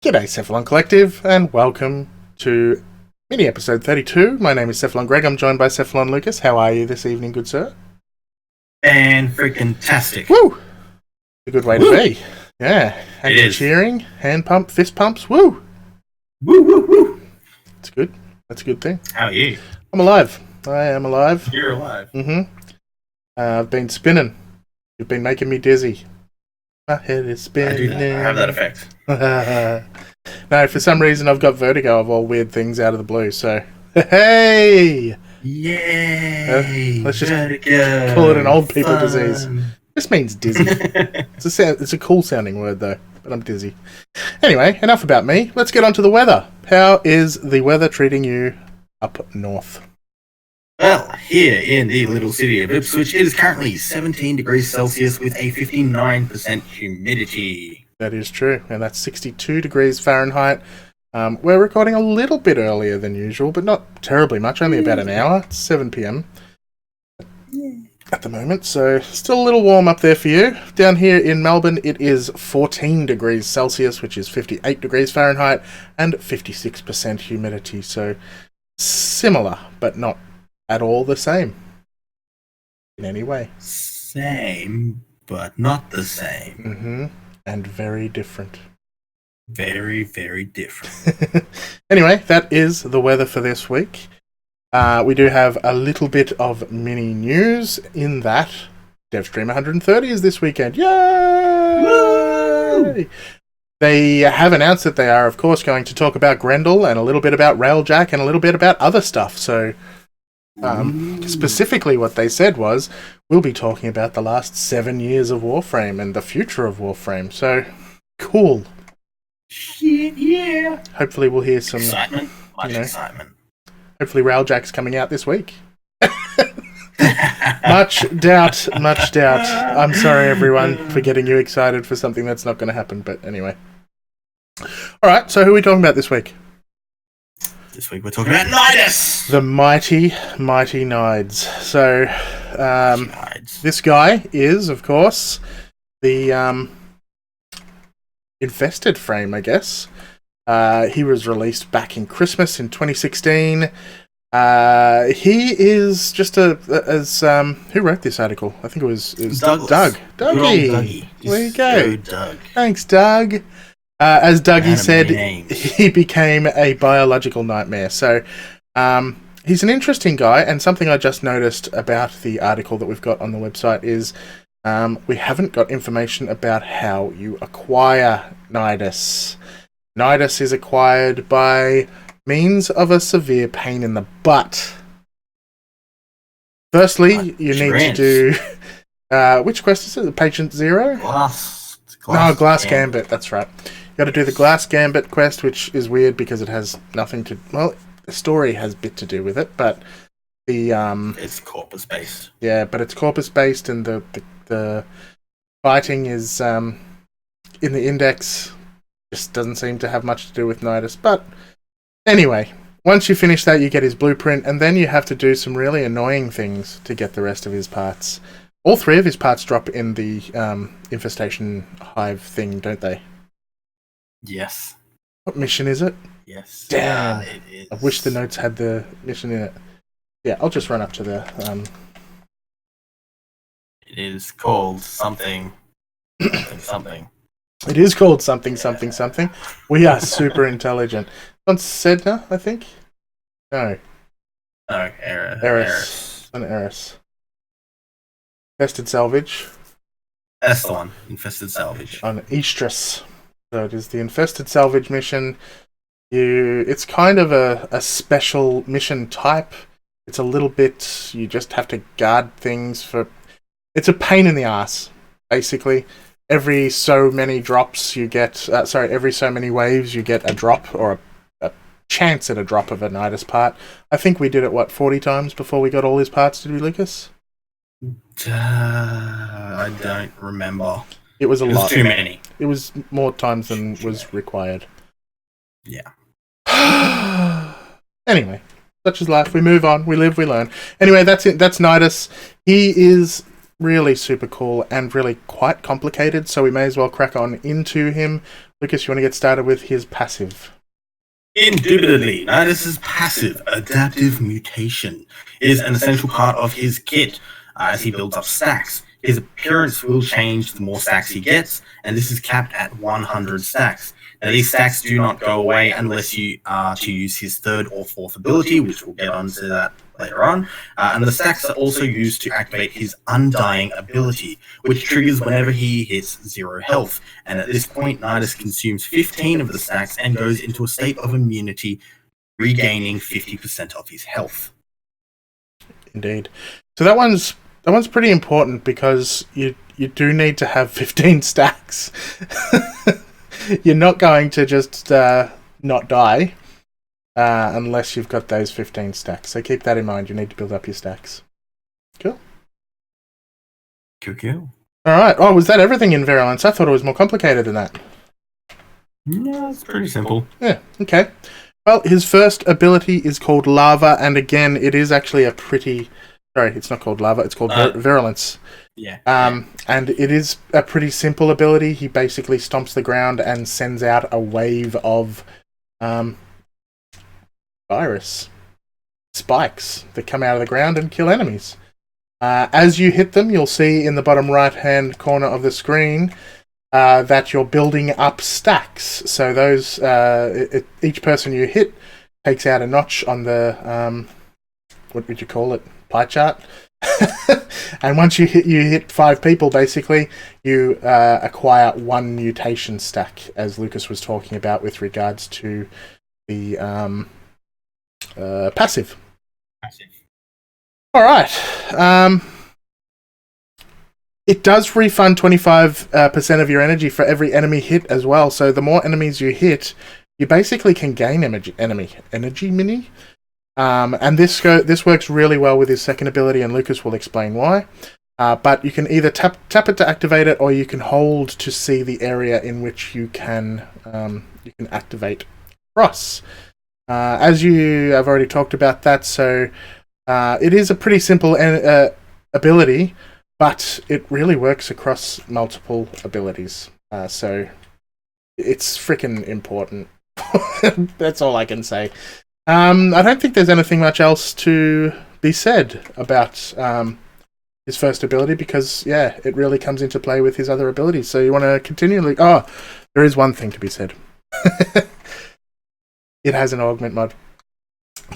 G'day, Cephalon Collective, and welcome to mini episode 32. My name is Cephalon Greg. I'm joined by Cephalon Lucas. How are you this evening, good sir? Fan-freaking-tastic. Woo! A good way to be. Yeah. And cheering, hand pump, fist pumps. Woo! Woo, woo, woo. It's good. That's a good thing. How are you? I'm alive. I am alive. You're alive. Mm-hmm. I've been spinning. You've been making me dizzy. My head is spinning. I do that. I have that effect. No, for some reason I've got vertigo of all weird things out of the blue, so... Hey! Yay! Let's just vertigo. call it an old people Fun. disease. This means dizzy. It's a cool sounding word though, but I'm dizzy. Anyway, enough about me. Let's get on to the weather. How is the weather treating you up north? Well, here in the little city of Ipswich, it is currently 17 degrees Celsius with a 59% humidity. That is true, and that's 62 degrees Fahrenheit. We're recording a little bit earlier than usual, but not terribly much, only about an hour. It's 7 p.m. at the moment, so still a little warm up there for you. Down here in Melbourne, it is 14 degrees Celsius, which is 58 degrees Fahrenheit, and 56% humidity, so similar, but not at all the same in any way. Same, but not the same. Mm-hmm. And very different. Very, very different. Anyway, that is the weather for this week. We do have a little bit of mini news in that DevStream 130 is this weekend. Yay! Woo! They have announced that they are, of course, going to talk about Grendel and a little bit about Railjack and a little bit about other stuff. So, specifically what they said was, we'll be talking about the last 7 years of Warframe and the future of Warframe. So, cool. Shit, yeah. Hopefully we'll hear some... Excitement. Much excitement. Hopefully Railjack's coming out this week. Much doubt. I'm sorry, everyone, for getting you excited for something that's not going to happen, but anyway. Alright, so who are we talking about this week? This week we're talking about Nidus! The mighty Nides. So, this guy is, of course, the infested frame, I guess. He was released back in Christmas in 2016. He is just who wrote this article? I think it was Doug. Dougie. There you go. Doug. Thanks, Doug. As Dougie said, he became a biological nightmare. So, he's an interesting guy, and something I just noticed about the article that we've got on the website is we haven't got information about how you acquire Nidus. Nidus is acquired by means of a severe pain in the butt. Firstly, you need to do... which quest is it? Patient Zero? Glass Gambit, that's right. You got to do the Glass Gambit quest, which is weird because it has nothing to... Well, the story has a bit to do with it, but the... It's corpus-based. Yeah, but it's corpus-based, and the fighting is in the index... Just doesn't seem to have much to do with Nidus. But anyway, once you finish that, you get his blueprint, and then you have to do some really annoying things to get the rest of his parts. All 3 of his parts drop in the infestation hive thing, don't they? Yes. What mission is it? Yes. Damn. It is. I wish the notes had the mission in it. Yeah, I'll just run up to the... It is called something. Something. It is called something. We are super intelligent. On Sedna, I think? No. No, Eris. On Eris. Infested Salvage. That's the one. Infested Salvage. On Estrus. So it is the Infested Salvage mission. It's kind of a special mission type. It's a little bit... You just have to guard things for... It's a pain in the ass, basically. Every so many drops you get... every so many waves you get a drop or a chance at a drop of a Nidus part. I think we did it, 40 times before we got all his parts, did we, Lucas? I don't remember. It was a lot. It was too many. It was more times than was required. Yeah. Anyway, such is life. We move on. We live, we learn. Anyway, that's it. That's Nidus. He is really super cool and really quite complicated, so we may as well crack on into him. Lucas, you want to get started with his passive? Indubitably, Nidus's passive adaptive mutation is an essential part of his kit as he builds up stacks. His appearance will change the more stacks he gets, and this is capped at 100 stacks. Now, these stacks do not go away unless you are to use his third or fourth ability, which we'll get onto that later on. And the stacks are also used to activate his Undying ability, which triggers whenever he hits 0 health. And at this point, Nidus consumes 15 of the stacks and goes into a state of immunity, regaining 50% of his health. Indeed. So that one's pretty important because you do need to have 15 stacks. You're not going to just not die unless you've got those 15 stacks. So keep that in mind. You need to build up your stacks. Cool. Cool. All right. Oh, was that everything in Virulence? I thought it was more complicated than that. No, it's pretty simple. Yeah, okay. Well, his first ability is called Larva, and again, it is actually a pretty... Sorry, it's not called Larva, it's called Virulence. Yeah. And it is a pretty simple ability. He basically stomps the ground and sends out a wave of virus spikes that come out of the ground and kill enemies. As you hit them, you'll see in the bottom right-hand corner of the screen that you're building up stacks. So those each person you hit takes out a notch on the what would you call it? Pie chart. And once you hit 5 people, basically, you acquire 1 mutation stack, as Lucas was talking about with regards to the passive. All right. It does refund 25% of your energy for every enemy hit as well. So the more enemies you hit, you basically can gain energy mini. And this works really well with his second ability, and Lucas will explain why. But you can either tap it to activate it, or you can hold to see the area in which you can activate cross. As you have already talked about that, so it is a pretty simple ability, but it really works across multiple abilities. So it's freaking important. That's all I can say. I don't think there's anything much else to be said about his first ability because, yeah, it really comes into play with his other abilities. So you want to continually... Oh, there is one thing to be said. It has an augment mod.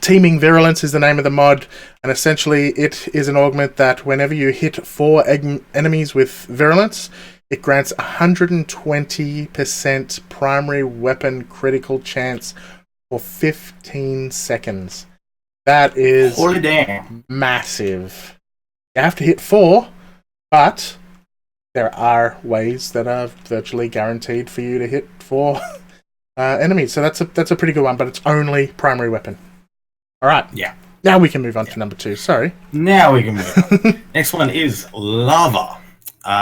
Teeming Virulence is the name of the mod, and essentially it is an augment that whenever you hit 4 enemies with Virulence, it grants 120% primary weapon critical chance for 15 seconds. That is massive. You have to hit 4, but there are ways that are virtually guaranteed for you to hit 4 enemies. So that's a pretty good one, but it's only primary weapon. All right. Yeah. Now we can move on to number 2. Sorry. Now we can move on. Next one is Larva.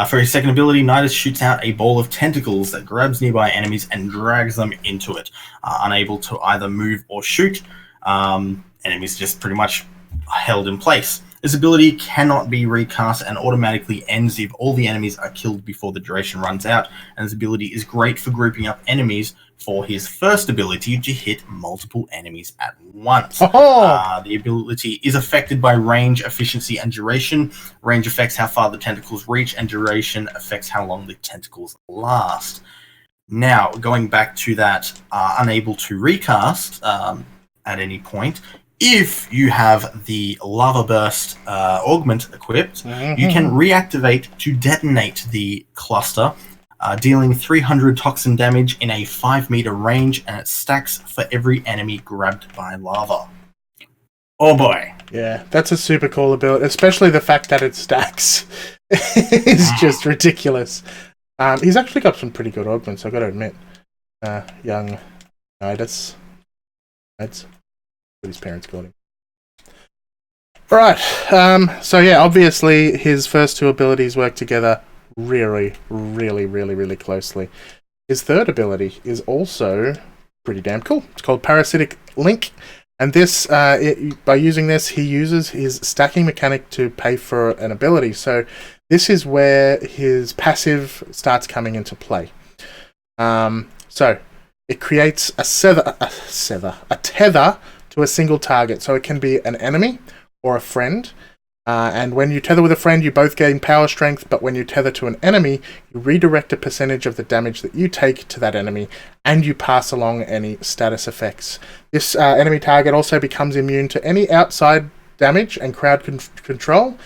For his second ability, Nidus shoots out a ball of tentacles that grabs nearby enemies and drags them into it. Unable to either move or shoot, enemies just pretty much held in place. This ability cannot be recast and automatically ends if all the enemies are killed before the duration runs out, and this ability is great for grouping up enemies for his first ability to hit multiple enemies at once. The ability is affected by range, efficiency, and duration. Range affects how far the tentacles reach, and duration affects how long the tentacles last. Now, going back to that unable to recast at any point, if you have the Lava Burst augment equipped, you can reactivate to detonate the cluster, dealing 300 toxin damage in a 5-meter range, and it stacks for every enemy grabbed by lava. Oh boy. Yeah, that's a super cool ability, especially the fact that it stacks. It's just ridiculous. He's actually got some pretty good augments, I've got to admit. Young Nidus. That's what his parents called him. Right, so yeah, obviously his first 2 abilities work together really closely. His third ability is also pretty damn cool. It's called Parasitic Link, and this, by using this, he uses his stacking mechanic to pay for an ability. So this is where his passive starts coming into play. So So it creates a tether to a single target. So it can be an enemy or a friend. And when you tether with a friend, you both gain power strength, but when you tether to an enemy, you redirect a percentage of the damage that you take to that enemy, and you pass along any status effects. This enemy target also becomes immune to any outside damage and crowd control,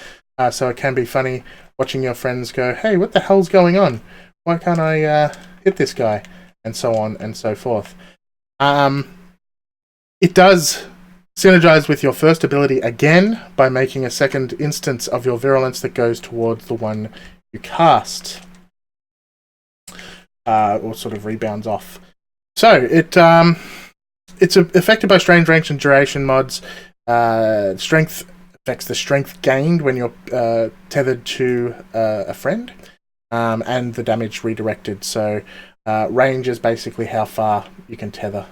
so it can be funny watching your friends go, hey, what the hell's going on? Why can't I hit this guy? And so on and so forth. It does synergize with your first ability again by making a second instance of your Virulence that goes towards the one you cast. Or sort of rebounds off. So, it's affected by strange range and duration mods. Strength affects the strength gained when you're tethered to a friend. And the damage redirected. So, range is basically how far you can tether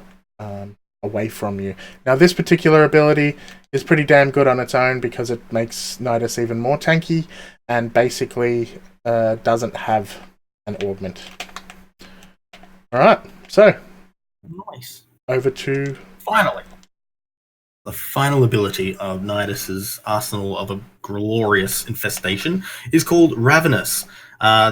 away from you. Now, this particular ability is pretty damn good on its own because it makes Nidus even more tanky and basically doesn't have an augment. Alright, so Nice. over to... Finally, the final ability of Nidus's arsenal of a glorious infestation is called Ravenous.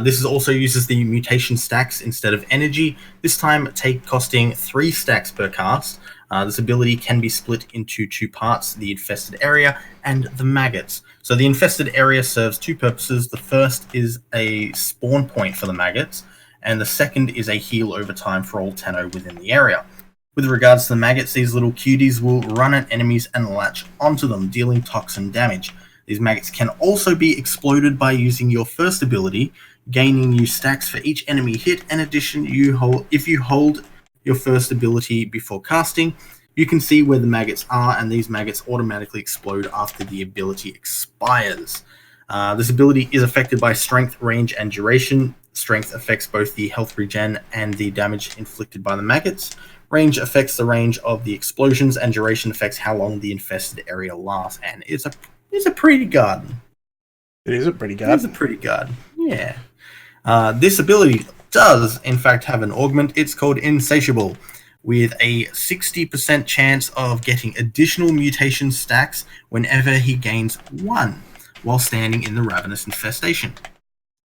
This also uses the mutation stacks instead of energy, this time costing 3 stacks per cast. This ability can be split into 2 parts, the infested area and the maggots. So the infested area serves 2 purposes. The first is a spawn point for the maggots, and the second is a heal over time for all Tenno within the area. With regards to the maggots, these little cuties will run at enemies and latch onto them, dealing toxin damage. These maggots can also be exploded by using your first ability, gaining new stacks for each enemy hit. In addition, if you hold your first ability before casting, you can see where the maggots are, and these maggots automatically explode after the ability expires. This ability is affected by strength, range, and duration. Strength affects both the health regen and the damage inflicted by the maggots. Range affects the range of the explosions, and duration affects how long the infested area lasts. And it's a pretty garden. It is a pretty garden. It's a pretty garden. Yeah. This ability does, in fact, have an augment. It's called Insatiable, with a 60% chance of getting additional mutation stacks whenever he gains 1 while standing in the Ravenous infestation.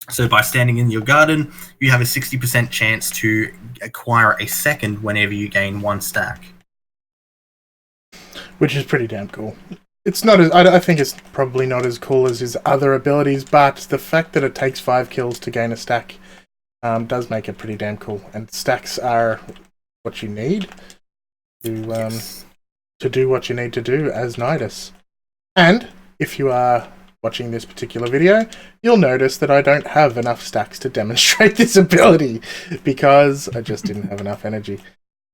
So by standing in your garden, you have a 60% chance to acquire a second whenever you gain 1 stack. Which is pretty damn cool. It's not as... I think it's probably not as cool as his other abilities, but the fact that it takes 5 kills to gain a stack does make it pretty damn cool. And stacks are what you need to do what you need to do as Nidus. And if you are watching this particular video, you'll notice that I don't have enough stacks to demonstrate this ability because I just didn't have enough energy.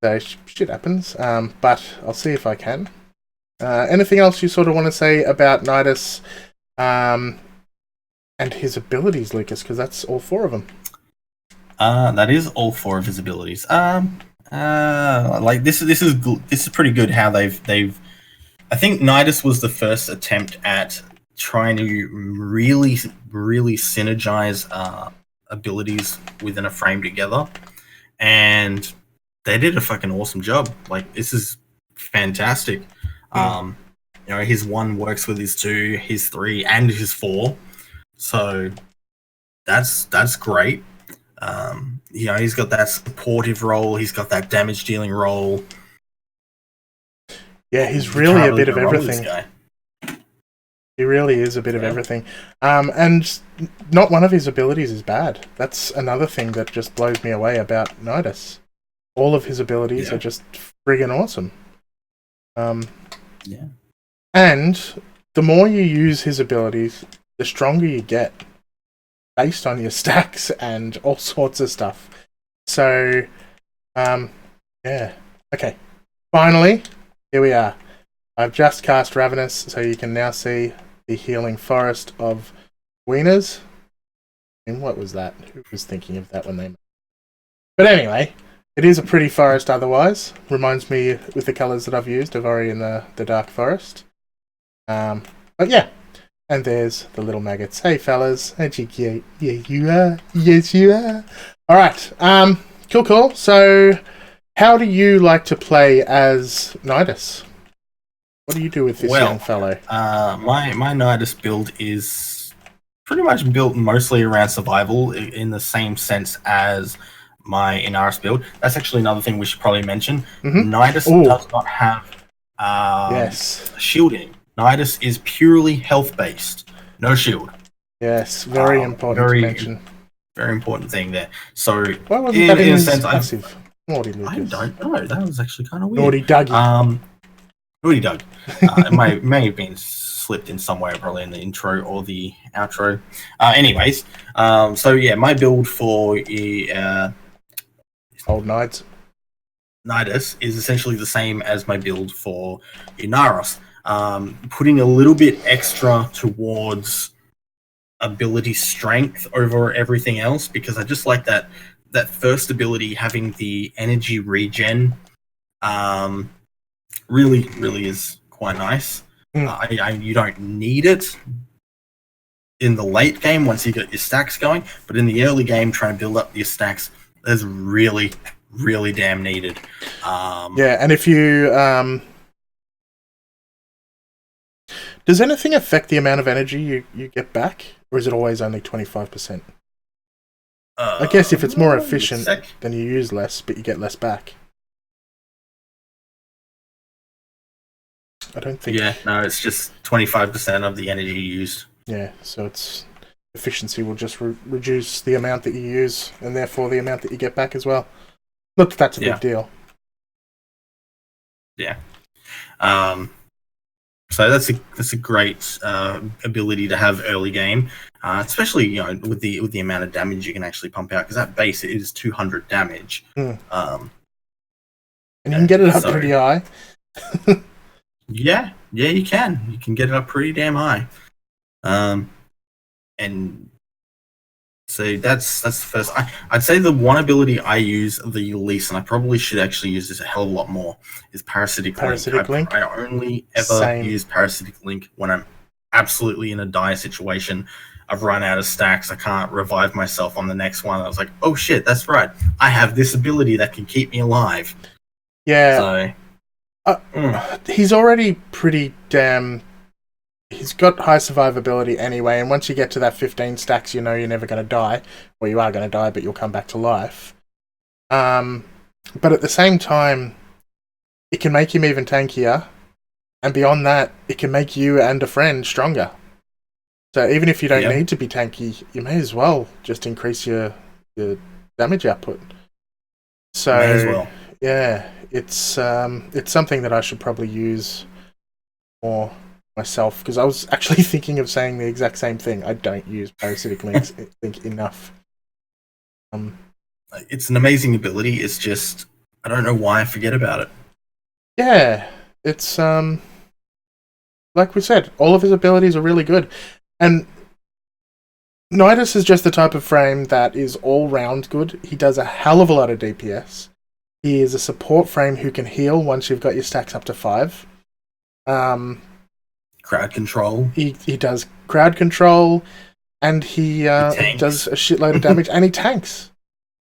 So shit happens, but I'll see if I can. Anything else you sort of want to say about Nidus and his abilities, Lucas? Because that's all 4 of them. That is all 4 of his abilities. Like this is pretty good. How they've. I think Nidus was the first attempt at trying to really synergize abilities within a frame together, and they did a fucking awesome job. Like, this is fantastic. His 1 works with his 2, his 3, and his 4. So that's great. He's got that supportive role, he's got that damage dealing role. Yeah, he's really a bit of everything. He really is a bit of everything. And not one of his abilities is bad. That's another thing that just blows me away about Nidus. All of his abilities are just friggin' awesome. And the more you use his abilities, the stronger you get, based on your stacks and all sorts of stuff. So, yeah. Okay. Finally, here we are. I've just cast Ravenous, so you can now see the healing forest of wieners. And what was that? Who was thinking of that when they... But anyway, it is a pretty forest otherwise. Reminds me, with the colours that I've used, of Ori in the Dark Forest. But yeah. And there's the little maggots. Hey fellas, aren't you cute? Yeah, you are. Yes, you are. Alright, Cool. So, how do you like to play as Nidus? What do you do with this young fellow? My Nidus build is pretty much built mostly around survival in the same sense as my Inaris build. That's actually another thing we should probably mention. Nidus does not have shielding. Nidus is purely health based, no shield. Yes, very important to mention. Very important thing there. So, why wasn't that in his passive? Naughty Lucas. I don't know. That was actually kind of weird. Naughty Dougie. Naughty Doug. It may have been slipped in somewhere, probably in the intro or the outro. Anyways, so yeah, my build for Old Nidus is essentially the same as my build for Inaros. Putting a little bit extra towards ability strength over everything else, because I just like that first ability having the energy regen. Really is quite nice. You don't need it in the late game once you get your stacks going, but in the early game, trying to build up your stacks is really damn needed. And if you does anything affect the amount of energy you get back, or is it always only 25%? I guess if it's more efficient, then you use less, but you get less back. I don't think. Yeah, no, it's just 25% of the energy used. Yeah, so it's efficiency will just reduce the amount that you use, and therefore the amount that you get back as well. Not that that's a big deal. Yeah. So that's a great ability to have early game, especially with the amount of damage you can actually pump out, because that base is 200 damage. And you can get it up pretty high. Yeah, you can. You can get it up pretty damn high. And so that's the first. I'd say the one ability I use the least, and I probably should actually use this a hell of a lot more, is Parasitic Link. I only ever use Parasitic Link when I'm absolutely in a dire situation. I've run out of stacks. I can't revive myself on the next one. I was like, oh shit, that's right. I have this ability that can keep me alive. Yeah. So. He's already pretty damn. He's got high survivability anyway, and once you get to that 15 stacks, you know you're never going to die. Well, you are going to die, but you'll come back to life. But at the same time, it can make him even tankier, and beyond that, it can make you and a friend stronger. So even if you don't need to be tanky, you may as well just increase your damage output. So may as well. Yeah. It's something that I should probably use more myself, because I was actually thinking of saying the exact same thing. I don't use Parasitic Link enough. It's an amazing ability. It's just I don't know why I forget about it. Yeah, it's like we said, all of his abilities are really good, and Nidus is just the type of frame that is all round good. He does a hell of a lot of DPS. He is a support frame who can heal once you've got your stacks up to 5. Crowd control. He does crowd control, and he does a shitload of damage, and he tanks.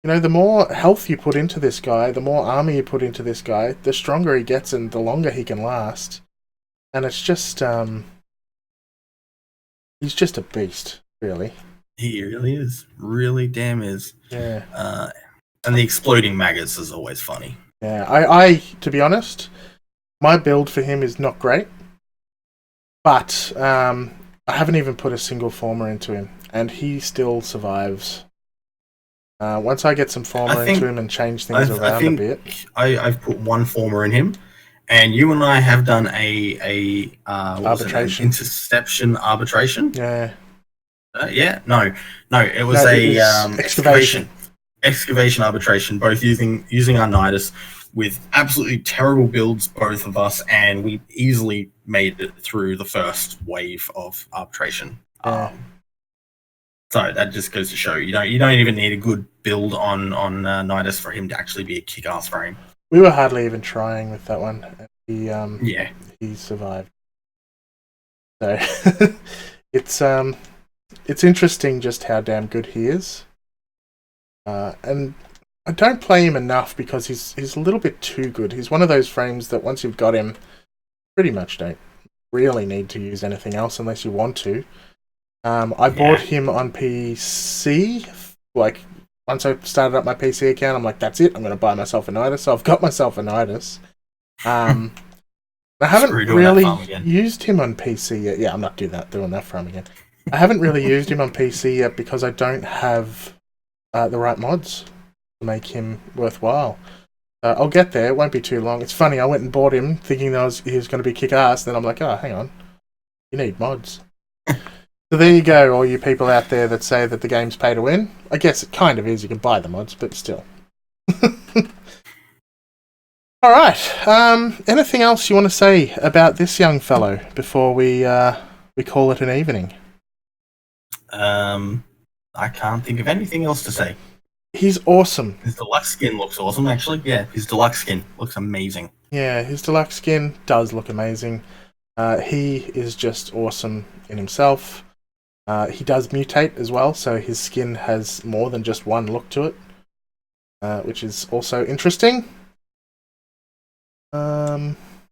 The more health you put into this guy, the more armor you put into this guy, the stronger he gets and the longer he can last. And it's just... he's just a beast, really. He really is. Really damn is. Yeah. And the exploding maggots is always funny. Yeah, I to be honest, my build for him is not great. But I haven't even put a single former into him, and he still survives. Once I get some former into him and change things around a bit. I've put one former in him, and you and I have done a arbitration. Interception arbitration. Yeah. No, it was excavation. Excavation arbitration, both using our Nidus with absolutely terrible builds, both of us, and we easily made it through the first wave of arbitration. So that just goes to show you don't even need a good build on Nidus for him to actually be a kick-ass frame. We were hardly even trying with that one. He survived. So it's interesting just how damn good he is. And I don't play him enough because he's a little bit too good. He's one of those frames that once you've got him, pretty much don't really need to use anything else unless you want to. I bought him on PC. Like, once I started up my PC account, I'm like, that's it. I'm going to buy myself a Nidus. So I've got myself a Nidus. I haven't really used him on PC yet. Yeah, I'm not doing that farm again. I haven't really used him on PC yet because I don't have the right mods to make him worthwhile. I'll get there. It won't be too long. It's funny. I went and bought him thinking he was going to be kick-ass. Then I'm like, oh, hang on. You need mods. So there you go, all you people out there that say that the game's pay to win. I guess it kind of is. You can buy the mods, but still. All right. Anything else you want to say about this young fellow before we call it an evening? I can't think of anything else to say. He's awesome. His deluxe skin looks awesome, actually. Yeah, his deluxe skin looks amazing. Yeah, his deluxe skin does look amazing. He is just awesome in himself. He does mutate as well, so his skin has more than just one look to it, which is also interesting.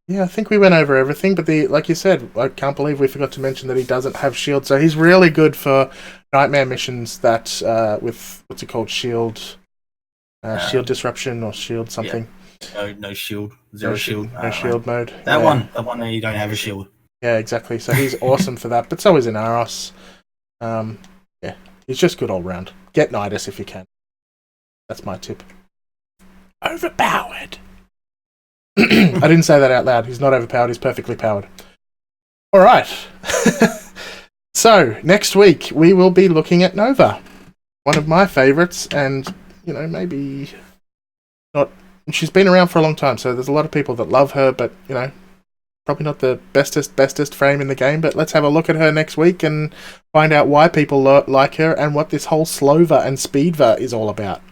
Yeah, I think we went over everything, but like you said, I can't believe we forgot to mention that he doesn't have shield, so he's really good for nightmare missions that with what's it called, shield disruption or shield something. Yeah. No shield, zero shield, no shield mode. That one where you don't have a shield. Yeah, exactly. So he's awesome for that, but so is Inaros. Yeah, he's just good all round. Get Nidus if you can. That's my tip. Overpowered. I didn't say that out loud. He's not overpowered. He's perfectly powered. All right. So next week we will be looking at Nova, one of my favorites, and maybe not. She's been around for a long time, so there's a lot of people that love her, but probably not the bestest frame in the game. But let's have a look at her next week and find out why people like her and what this whole Slova and Speedva is all about.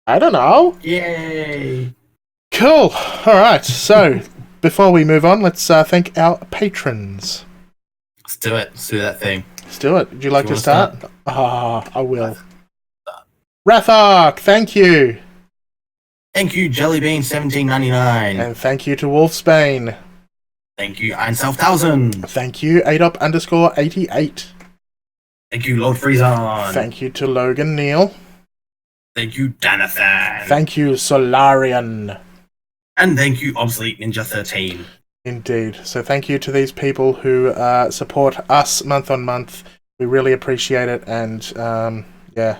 I don't know. Yay! Cool. All right. So before we move on, let's thank our patrons. Let's do it. Let's do that thing. Let's do it. Would you like to start? I will. Rathok, thank you. Thank you, Jellybean1799. And thank you to Wolfsbane. Thank you, Einself1000. Thank you, ADOP_88. Thank you, Lord Freezon. Thank you to Logan Neal. Thank you, Danathan. Thank you, Solarian. And thank you, Obsolete Ninja 13. Indeed. So thank you to these people who support us month on month. We really appreciate it. And yeah,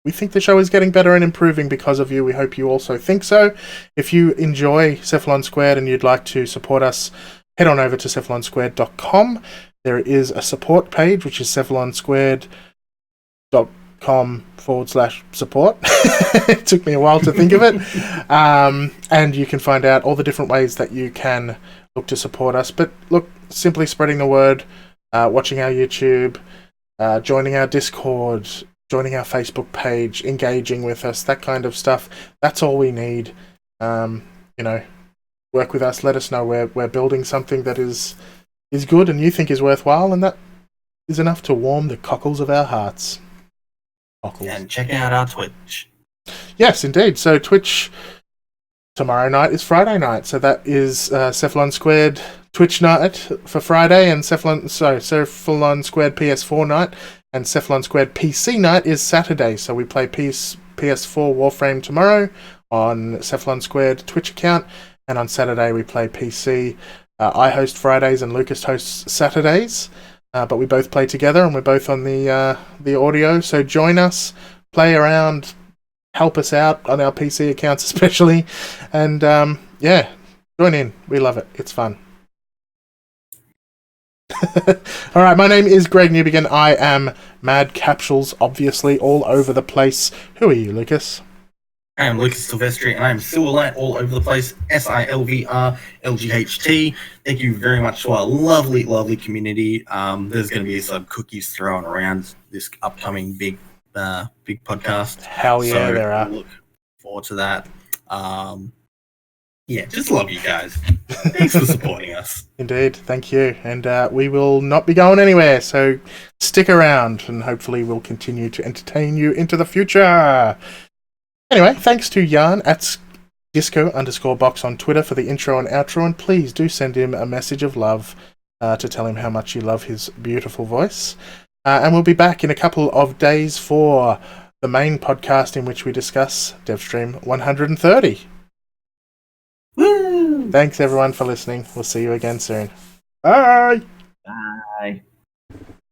we think the show is getting better and improving because of you. We hope you also think so. If you enjoy Cephalon Squared and you'd like to support us, head on over to cephalonsquared.com. There is a support page, which is cephalonsquared.com/support. It took me a while to think of it. And you can find out all the different ways that you can look to support us. But look, simply spreading the word, watching our YouTube, joining our Discord, joining our Facebook page, engaging with us, that kind of stuff. That's all we need. Work with us. Let us know we're building something that is good and you think is worthwhile, and that is enough to warm the cockles of our hearts. Cockles. And check out our Twitch. Yes, indeed. So Twitch tomorrow night is Friday night, so that is Cephalon Squared Twitch night for Friday, and Cephalon Squared PS4 night, and Cephalon Squared PC night is Saturday. So we play PS4 Warframe tomorrow on Cephalon Squared Twitch account, and on Saturday we play PC. I host Fridays and Lucas hosts Saturdays, but we both play together and we're both on the audio. So join us, play around, help us out on our PC accounts especially, and yeah, join in. We love it. It's fun. All right, my name is Greg Newbegin. I am Mad Capsules, obviously, all over the place. Who are you, Lucas? I am Lucas Silvestri, and I am Silverlight all over the place. SILVRLGHT. Thank you very much to our lovely, lovely community. There's going to be some cookies thrown around this upcoming big podcast. Hell yeah, so there are. Look forward to that. Yeah, just love you guys. Thanks for supporting us. Indeed, thank you. And we will not be going anywhere, so stick around, and hopefully we'll continue to entertain you into the future. Anyway, thanks to Jan at disco_box on Twitter for the intro and outro, and please do send him a message of love to tell him how much you love his beautiful voice. And we'll be back in a couple of days for the main podcast in which we discuss DevStream 130. Woo! Thanks everyone for listening. We'll see you again soon. Bye! Bye.